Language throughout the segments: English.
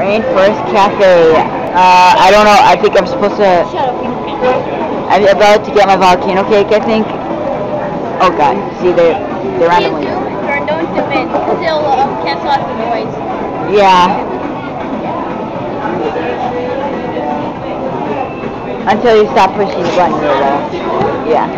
Rainforest Cafe. I don't know. I think I'm supposed to. I'm about to get my volcano cake, I think. Oh god. See, they're randomly. Don't zoom in, because it'll cancel out the noise. Yeah. Until you stop pushing the button, yeah.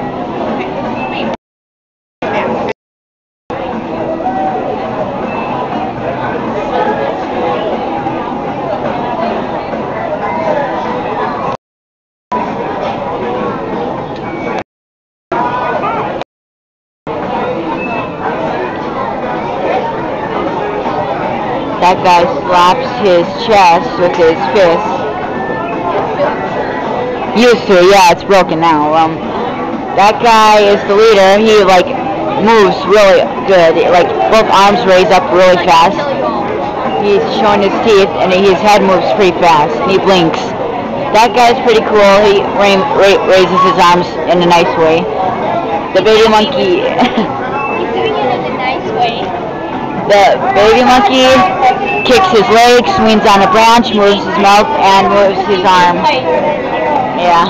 That guy slaps his chest with his fist. Used to, yeah, it's broken now. That guy is the leader. He moves really good. Both arms raise up really fast. He's showing his teeth, and his head moves pretty fast, and he blinks. That guy's pretty cool. He raises his arms in a nice way. The baby monkey. He's doing it in a nice way. The baby monkey kicks his leg, swings on a branch, moves his mouth, and moves his arm. Yeah.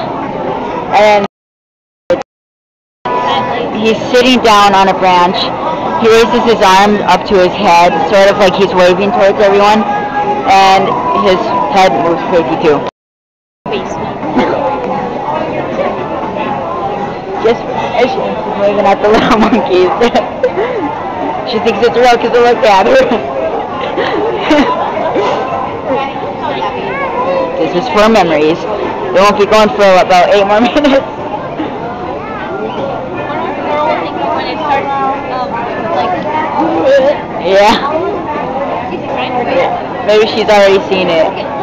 And he's sitting down on a branch. He raises his arm up to his head, sort of like he's waving towards everyone, and his head moves crazy too. Just she's waving at the little monkeys. She thinks it's real because they look at her. This is for memories. They won't be going for about 8 more minutes. Yeah. Maybe she's already seen it.